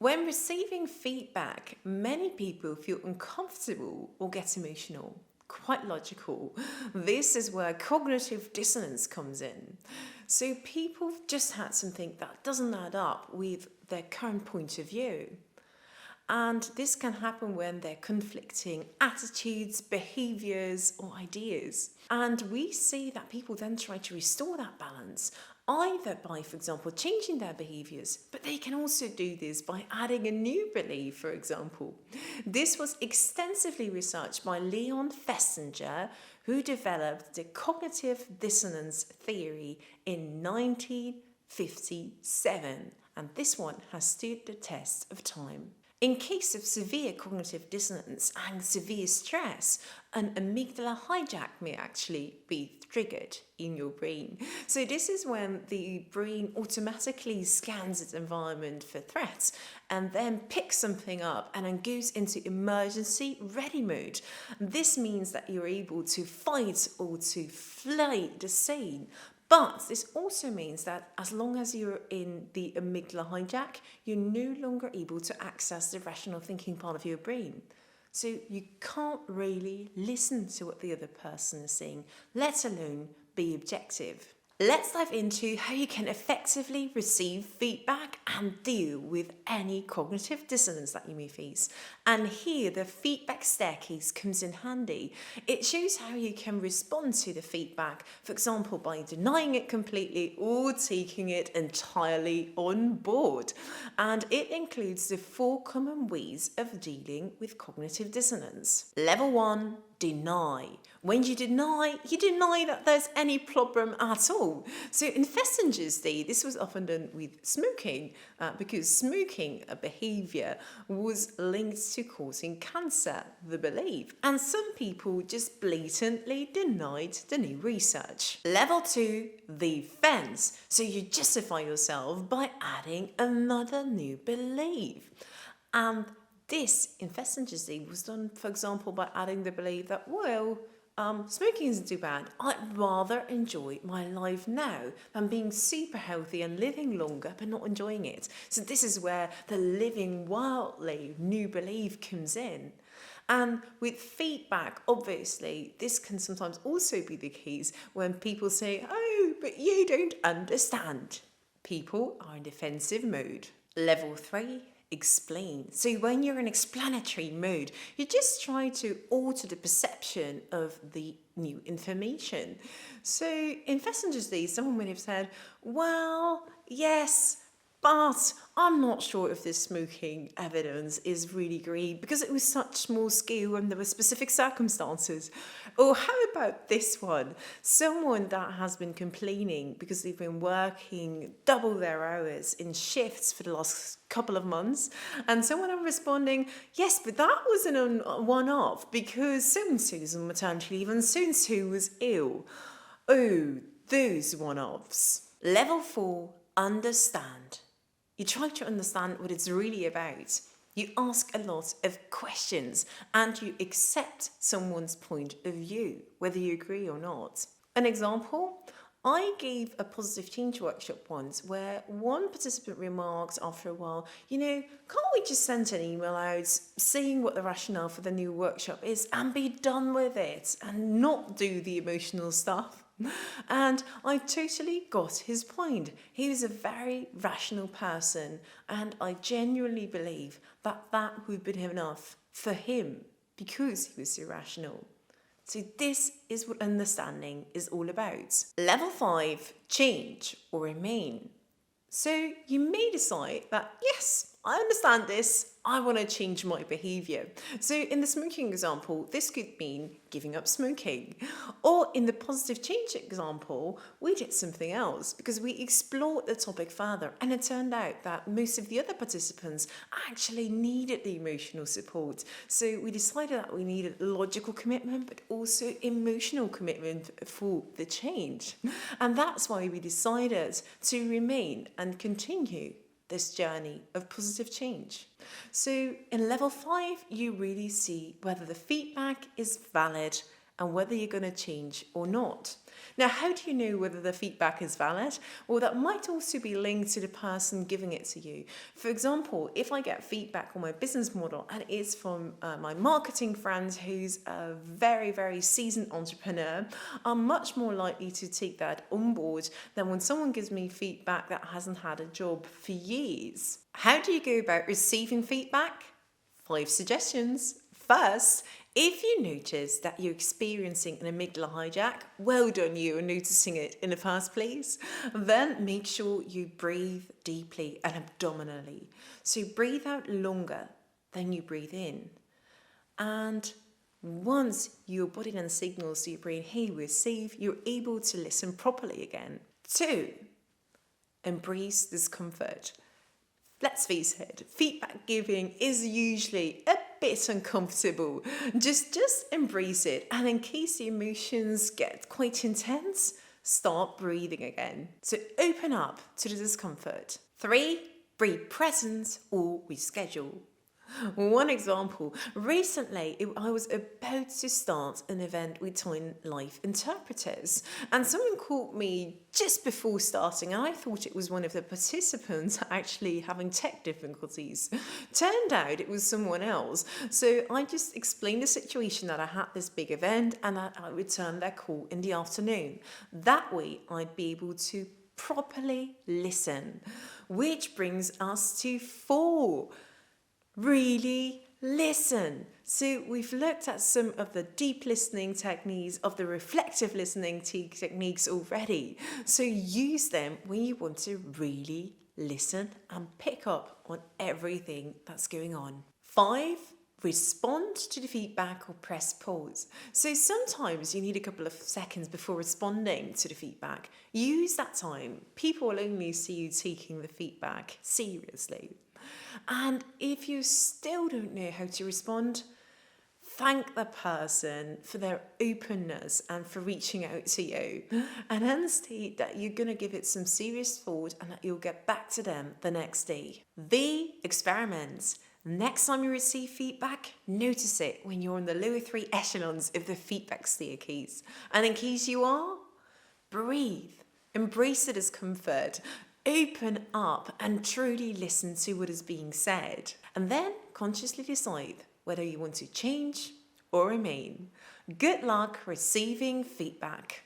When receiving feedback, many people feel uncomfortable or get emotional. Quite logical. This is where cognitive dissonance comes in. So people just had something that doesn't add up with their current point of view. And this can happen when they're conflicting attitudes, behaviors, or ideas. And we see that people then try to restore that balance, either by, for example, changing their behaviors, but they can also do this by adding a new belief, for example. This was extensively researched by Leon Festinger, who developed the cognitive dissonance theory in 1957. And this one has stood the test of time. In case of severe cognitive dissonance and severe stress, an amygdala hijack may actually be triggered in your brain. So this is when the brain automatically scans its environment for threats and then picks something up and then goes into emergency ready mode. This means that you're able to fight or to flee the scene. But this also means that as long as you're in the amygdala hijack, you're no longer able to access the rational thinking part of your brain. So you can't really listen to what the other person is saying, let alone be objective. Let's dive into how you can effectively receive feedback and deal with any cognitive dissonance that you may face. And here the feedback staircase comes in handy. It shows how you can respond to the feedback, for example, by denying it completely or taking it entirely on board. And it includes the 4 common ways of dealing with cognitive dissonance. Level 1. Deny. When you deny that there's any problem at all. So in Festinger's day, this was often done with smoking because smoking, a behaviour, was linked to causing cancer, the belief. And some people just blatantly denied the new research. Level 2, defense. So you justify yourself by adding another new belief. And this, in Festinger's day, was done, for example, by adding the belief that, smoking isn't too bad. I'd rather enjoy my life now than being super healthy and living longer but not enjoying it. So this is where the living wildly new belief comes in. And with feedback, obviously, this can sometimes also be the case when people say, oh, but you don't understand. People are in defensive mode. Level 3. Explain. So when you're in explanatory mode, you just try to alter the perception of the new information. So in Festinger's day, someone would have said, well, yes, but I'm not sure if this smoking evidence is really great because it was such small scale and there were specific circumstances. Or how about this one? Someone that has been complaining because they've been working double their hours in shifts for the last couple of months, and someone are responding, yes, but that wasn't a one-off because so-and-so is on maternity leave and so-and-so was ill. Oh, those one-offs. Level 4, understand. You try to understand what it's really about. You ask a lot of questions and you accept someone's point of view, whether you agree or not. An example, I gave a positive change workshop once where one participant remarked after a while, can't we just send an email out saying what the rationale for the new workshop is and be done with it and not do the emotional stuff? And I totally got his point. He was a very rational person and I genuinely believe that that would be enough for him because he was so rational. So this is what understanding is all about. Level 5, change or remain. So you may decide that, yes, I understand this. I want to change my behaviour. So in the smoking example, this could mean giving up smoking. Or in the positive change example, we did something else because we explored the topic further and it turned out that most of the other participants actually needed the emotional support. So we decided that we needed logical commitment but also emotional commitment for the change. And that's why we decided to remain and continue this journey of positive change. So in level 5, you really see whether the feedback is valid and whether you're going to change or not. Now, how do you know whether the feedback is valid? Well, that might also be linked to the person giving it to you. For example, if I get feedback on my business model and it's from my marketing friend who's a very, very seasoned entrepreneur, I'm much more likely to take that on board than when someone gives me feedback that hasn't had a job for years. How do you go about receiving feedback? 5 suggestions. First, if you notice that you're experiencing an amygdala hijack, well done you on noticing it in the first place. Then make sure you breathe deeply and abdominally. So breathe out longer than you breathe in. And once your body then signals to your brain, hey, we're safe, you're able to listen properly again. 2, embrace discomfort. Let's face it, feedback giving is usually a bit uncomfortable. Just embrace it. And in case the emotions get quite intense, start breathing again. So open up to the discomfort. 3, be present or reschedule. One example, recently I was about to start an event with Time Life interpreters, and someone called me just before starting, and I thought it was one of the participants actually having tech difficulties. Turned out it was someone else, so I just explained the situation that I had this big event and that I returned their call in the afternoon. That way I'd be able to properly listen, which brings us to 4. Really listen. So we've looked at some of the deep listening techniques, of the reflective listening techniques already. So use them when you want to really listen and pick up on everything that's going on. 5, respond to the feedback or press pause. So sometimes you need a couple of seconds before responding to the feedback. Use that time. People will only see you taking the feedback seriously. And if you still don't know how to respond, thank the person for their openness and for reaching out to you. And then state that you're going to give it some serious thought and that you'll get back to them the next day. The experiment. Next time you receive feedback, notice it when you're on the lower 3 echelons of the feedback staircase. And in case you are, breathe, embrace the discomfort, open up and truly listen to what is being said. And then consciously decide whether you want to change or remain. Good luck receiving feedback.